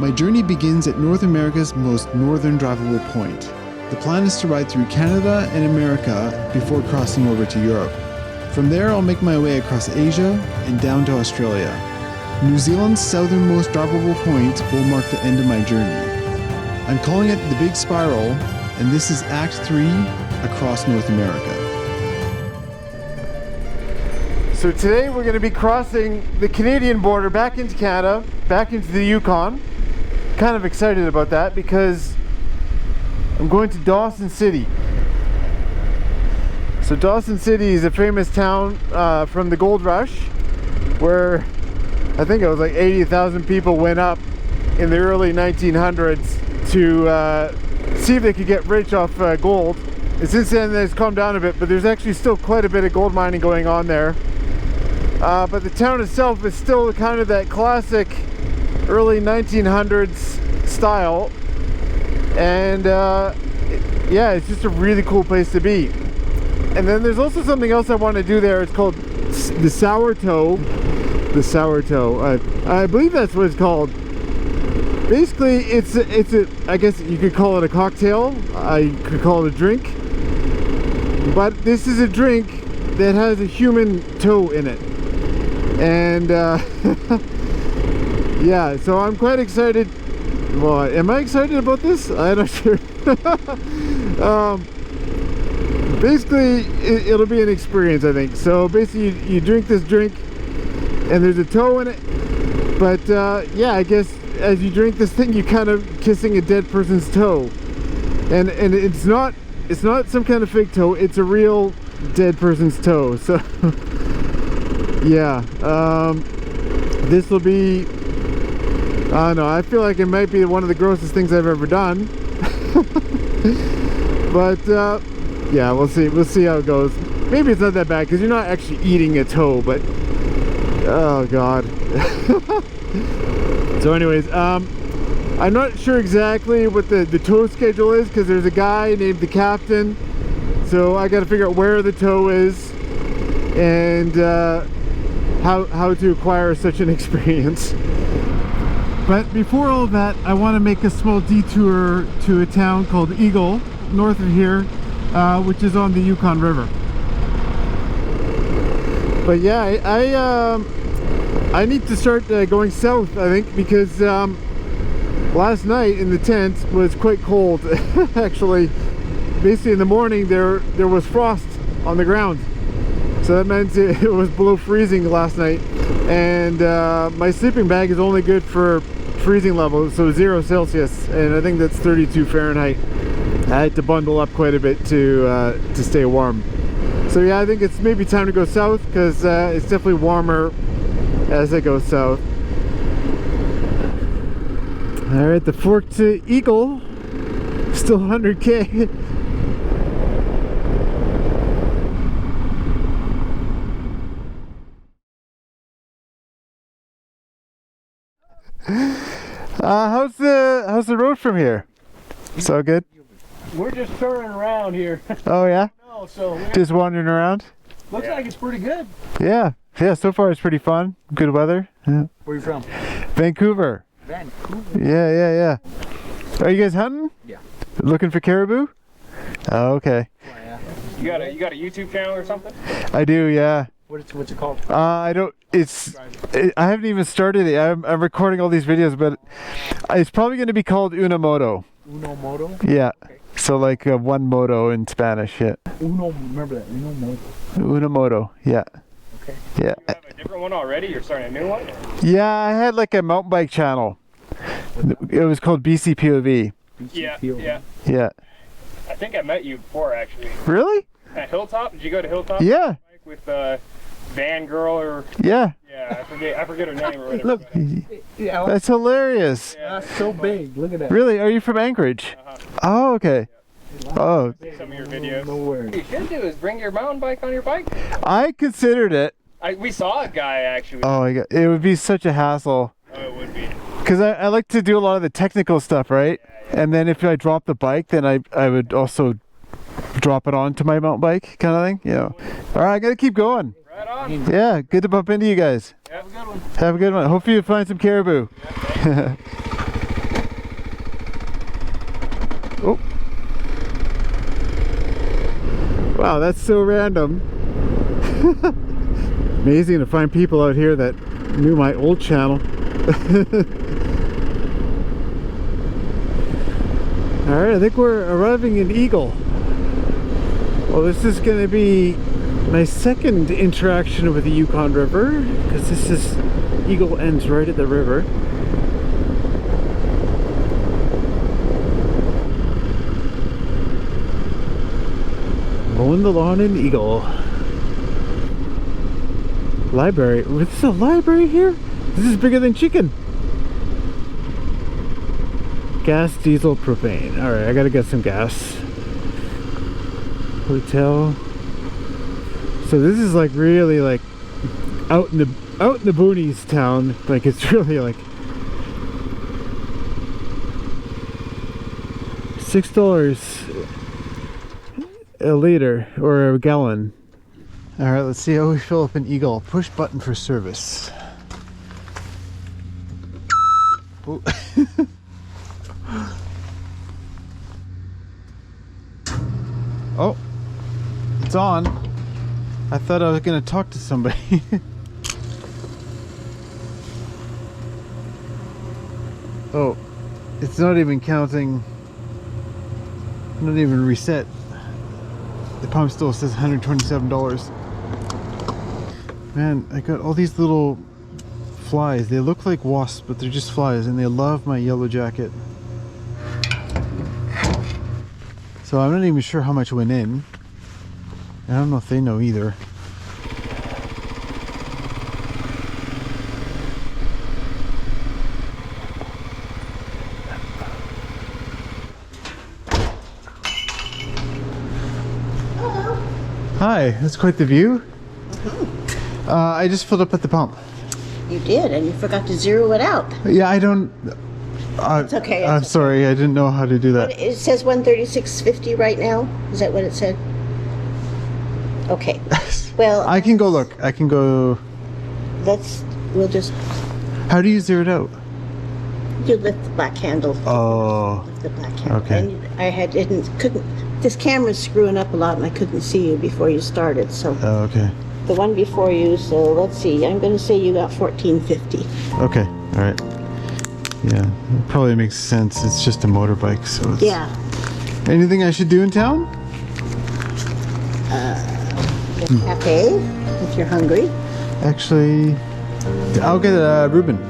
My journey begins at North America's most northern drivable point. The plan is to ride through Canada and America before crossing over to Europe. From there, I'll make my way across Asia and down to Australia. New Zealand's southernmost drivable point will mark the end of my journey. I'm calling it the Big Spiral, and this is Act 3 across North America. So today we're going to be crossing the Canadian border back into Canada, back into the Yukon. Kind of excited about that because I'm going to Dawson City. So Dawson City is a famous town from the gold rush, where I think it was like 80,000 people went up in the early 1900s to see if they could get rich off gold. And since then it's calmed down a bit, but there's actually still quite a bit of gold mining going on there. But the town itself is still kind of that classic early 1900s style. And yeah, it's just a really cool place to be. And then there's also something else I want to do there. It's called the Sourdough. The Sourdough. I believe that's what it's called. Basically, it's a, I guess you could call it a cocktail. I could call it a drink. But this is a drink that has a human toe in it. And yeah, so I'm quite excited. Well, am I excited about this? I'm not sure. Basically, it'll be an experience, I think. So basically, you drink this drink, and there's a toe in it. But yeah, I guess as you drink this thing, you're kind of kissing a dead person's toe, and it's not some kind of fake toe. It's a real dead person's toe. So yeah, this will be. I don't know. I feel like it might be one of the grossest things I've ever done. But yeah, we'll see. We'll see how it goes. Maybe it's not that bad because you're not actually eating a toe, but oh god. So anyways, I'm not sure exactly what the tow schedule is because there's a guy named the captain. So I got to figure out where the tow is and how to acquire such an experience. But before all that, I want to make a small detour to a town called Eagle, north of here, which is on the Yukon River. But yeah, I need to start going south, I think, because last night in the tent was quite cold. Actually, basically in the morning there was frost on the ground. So that meant it was below freezing last night. And my sleeping bag is only good for freezing levels, so 0 Celsius, and I think that's 32 Fahrenheit. I had to bundle up quite a bit to stay warm. So yeah, I think it's maybe time to go south because it's definitely warmer as I go south. All right, the fork to Eagle, still 100K. How's the road from here? So good? We're just turning around here. Oh yeah? No, so Just wandering around? looks like it's pretty good. Yeah. Yeah, so far it's pretty fun. Good weather. Yeah. Where you from? Vancouver. Vancouver. Yeah. Are you guys hunting? Yeah. Looking for caribou? Oh, okay. Oh, yeah. You got a YouTube channel or something? I do, yeah. What's it called? I don't. I haven't even started it. I'm recording all these videos, but it's probably going to be called Una Moto. Uno Moto? Yeah. Okay. So like one moto in Spanish. Yeah. Uno, remember that? Uno Moto. Una Moto. Yeah. Okay. Yeah. You have a different one already? You're starting a new one? Yeah, I had like a mountain bike channel. It was called BCPOV. Yeah. Yeah. I think I met you before, actually. Really? At Hilltop? Did you go to Hilltop? Yeah. With Van Girl or... Yeah. Yeah, I forget her name or whatever. Look, Yeah, that's hilarious. Yeah. that's so big. Look at that. Really? Are you from Anchorage? Oh, okay. Oh, See some of your videos. No worries. What you should do is bring your mountain bike on your bike. I considered it. We saw a guy, actually. Oh my god, it would be such a hassle. Oh, it would be. Because I like to do a lot of the technical stuff, right? And then if I drop the bike, then I would also drop it onto my mountain bike kind of thing. Yeah. All right, I gotta keep going. Right on. Yeah, good to bump into you guys. Have a good one. Have a good one. Hopefully you find some caribou. Wow, that's so random. Amazing to find people out here that knew my old channel. Alright, I think we're arriving in Eagle. Well, this is going to be my second interaction with the Yukon River, because this is, Eagle ends right at the river. Mowing the lawn in Eagle. Library. Is this a library here? This is bigger than chicken. Gas, diesel, propane. Alright, I gotta get some gas. Hotel. So this is like really like out in the boonies town. Like it's really like $6 a liter or a gallon. Alright, let's see how we fill up in Eagle. Push button for service. Oh. Oh, it's on. I thought I was gonna talk to somebody. Oh, it's not even counting, not even reset. The pump still says $127. Man, I got all these little flies. They look like wasps, but they're just flies, and they love my yellow jacket. So I'm not even sure how much went in. I don't know if they know either. Hi, that's quite the view. I just filled up at the pump. You did, and you forgot to zero it out. Yeah, I don't. It's okay. I'm sorry, I didn't know how to do that. It says 136.50 right now. Is that what it said? Okay. Well, I can go look. I can go. we'll just, How do you zero it out? you lift the black handle. Oh. Lift the black handle. Okay. And I couldn't, this camera's screwing up a lot and I couldn't see you before you started, so. Oh, okay. The one before you, so let's see, I'm gonna say you got 14.50. Okay. All right. Yeah, it probably makes sense. It's just a motorbike, so it's... Yeah. Anything I should do in town? The cafe, if you're hungry. Actually, I'll get a Reuben.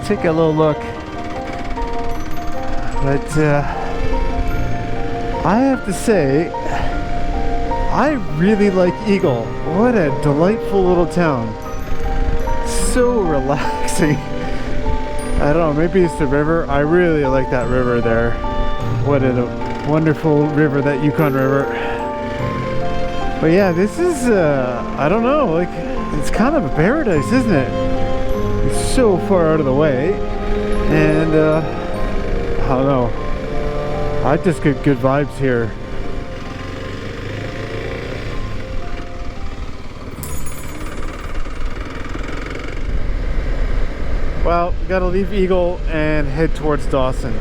Take a little look, but I have to say I really like Eagle. What a delightful little town, so relaxing. I don't know, maybe it's the river. I really like that river there. What a wonderful river, that Yukon River. But yeah, this is I don't know, like it's kind of a paradise, isn't it? It's so far out of the way, and I don't know, I just get good vibes here. Well, we gotta leave Eagle and head towards Dawson.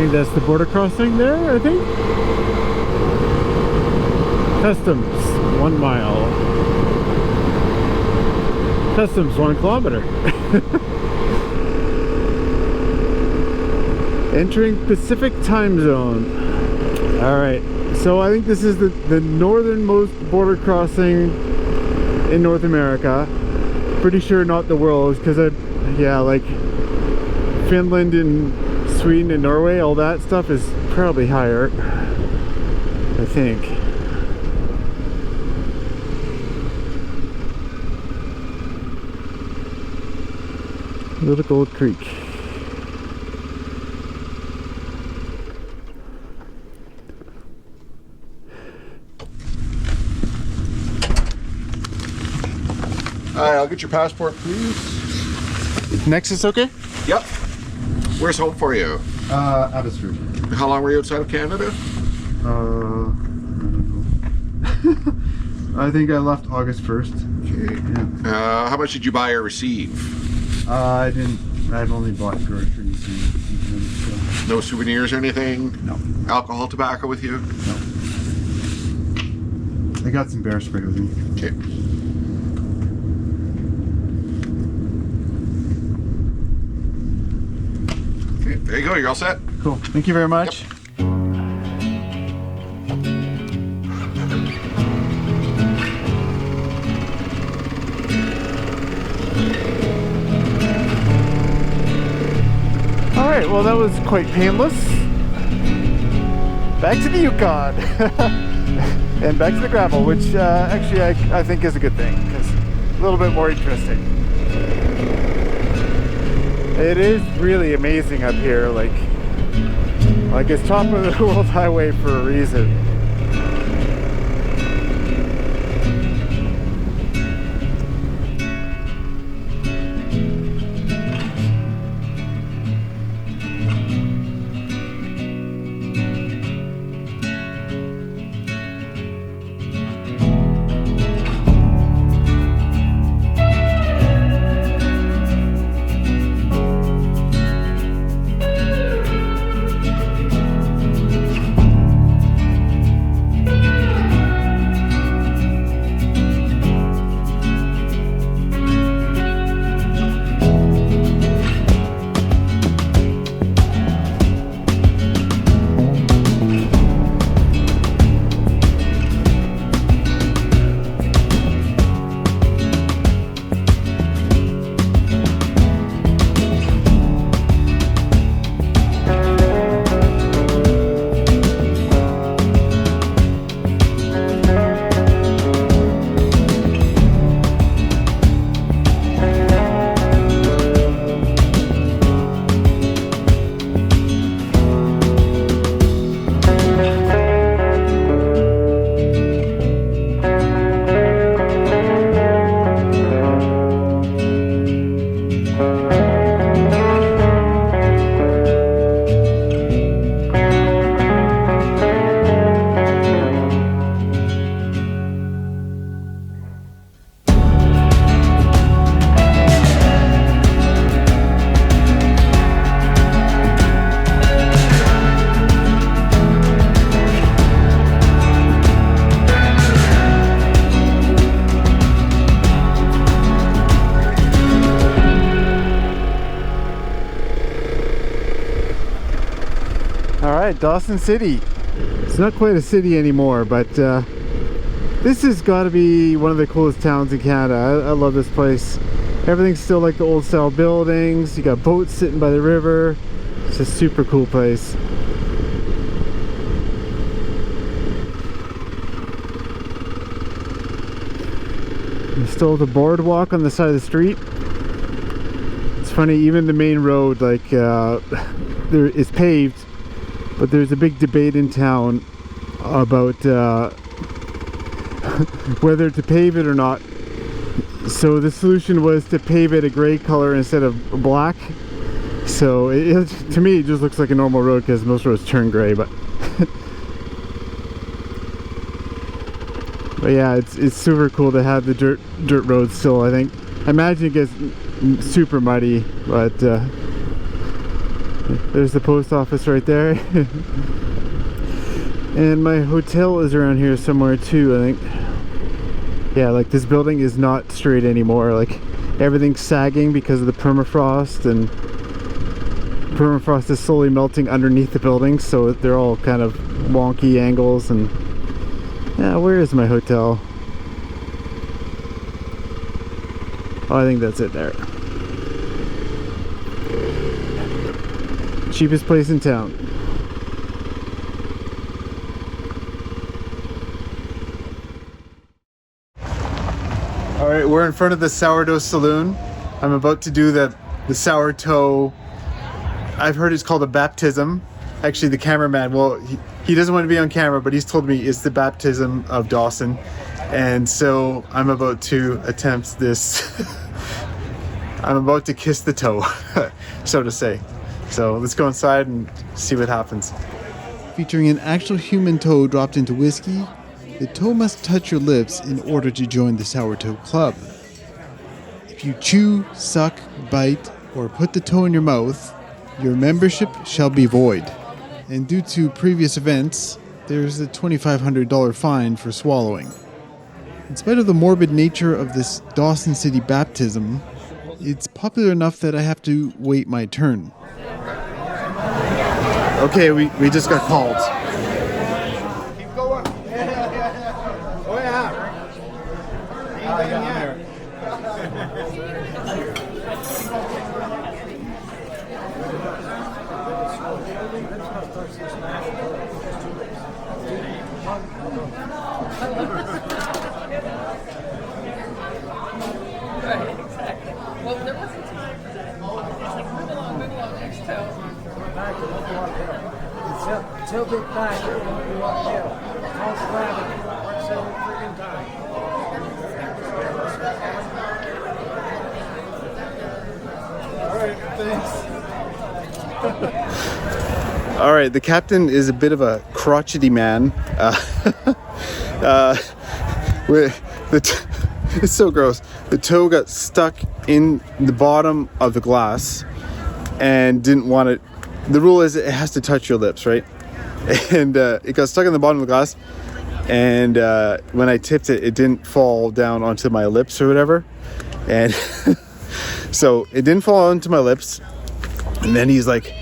think that's the border crossing there, I think. Customs, 1 mile. Customs, 1 kilometer. Entering Pacific time zone. Alright, so I think this is the northernmost border crossing in North America. Pretty sure not the world, because yeah, like Finland and Sweden and Norway, all that stuff is probably higher, I think. Little Gold Creek. Alright, I'll get your passport, please. Nexus, okay? Yep. Where's home for you? Abbotsford. How long were you outside of Canada? I don't know. I think I left August 1st. Okay. Yeah. How much did you buy or receive? I didn't. I've only bought groceries and No souvenirs or anything? No. Alcohol, tobacco with you? No. I got some bear spray with me. Okay. Okay, there you go. You're all set. Cool. Thank you very much. Alright, well that was quite painless. Back to the Yukon. And back to the gravel, which actually I think is a good thing, because a little bit more interesting. It is really amazing up here, like it's top of the world highway for a reason. Alright, Dawson City. It's not quite a city anymore, but this has got to be one of the coolest towns in Canada. I love this place. Everything's still like the old style buildings. You got boats sitting by the river. It's a super cool place. There's still the boardwalk on the side of the street. It's funny, even the main road, like there is paved, but there's a big debate in town about whether to pave it or not. So the solution was to pave it a gray color instead of black. So to me it just looks like a normal road because most roads turn gray, but but yeah, it's super cool to have the dirt roads still. I imagine it gets super muddy, but There's the post office right there. And my hotel is around here somewhere too, I think. Yeah, like this building is not straight anymore. Like everything's sagging because of the permafrost, and permafrost is slowly melting underneath the building, so they're all kind of wonky angles. And yeah, where is my hotel? Oh, I think that's it there. Cheapest place in town. All right, we're in front of the Sourdough Saloon. I'm about to do the sourdough. I've heard it's called a baptism. Actually, the cameraman, well, he doesn't want to be on camera, but he's told me it's the baptism of Dawson. And so I'm about to attempt this. I'm about to kiss the toe, so to say. So let's go inside and see what happens. Featuring an actual human toe dropped into whiskey, the toe must touch your lips in order to join the Sourdough Club. If you chew, suck, bite, or put the toe in your mouth, your membership shall be void. And due to previous events, there's a $2,500 fine for swallowing. In spite of the morbid nature of this Dawson City baptism, it's popular enough that I have to wait my turn. Okay, we just got called. Keep going. Oh yeah. Tilt it back. You want to Toss gravity. Works every freaking time. All right, thanks. All right, the captain is a bit of a crotchety man. It's so gross. The toe got stuck in the bottom of the glass and didn't want it. The rule is it has to touch your lips, right? And it got stuck in the bottom of the glass, and when I tipped it, it didn't fall down onto my lips or whatever, and so it didn't fall onto my lips. And then he's like,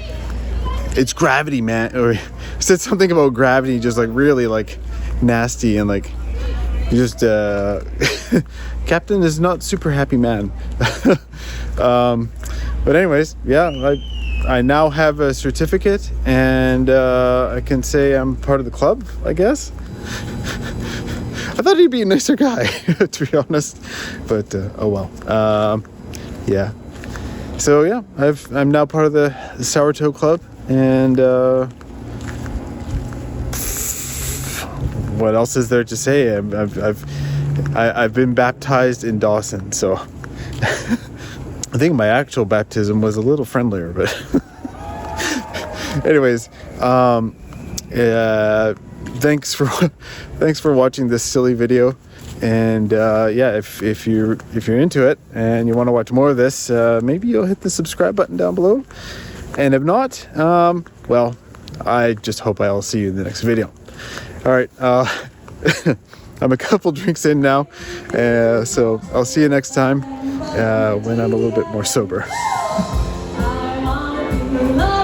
"It's gravity, man," or he said something about gravity, just like really like nasty, and like just captain is not super happy man. But anyways, yeah, I now have a certificate, and I can say I'm part of the club, I guess. I thought he'd be a nicer guy, to be honest, but oh well. Yeah. So yeah, I'm now part of the Sourdough Club, and what else is there to say? I've been baptized in Dawson, so. I think my actual baptism was a little friendlier, but anyways, thanks for watching this silly video, and yeah, if you're into it and you want to watch more of this, maybe you'll hit the subscribe button down below, and if not, well, I just hope I'll see you in the next video. All right, I'm a couple drinks in now, so I'll see you next time when I'm a little bit more sober. I want to love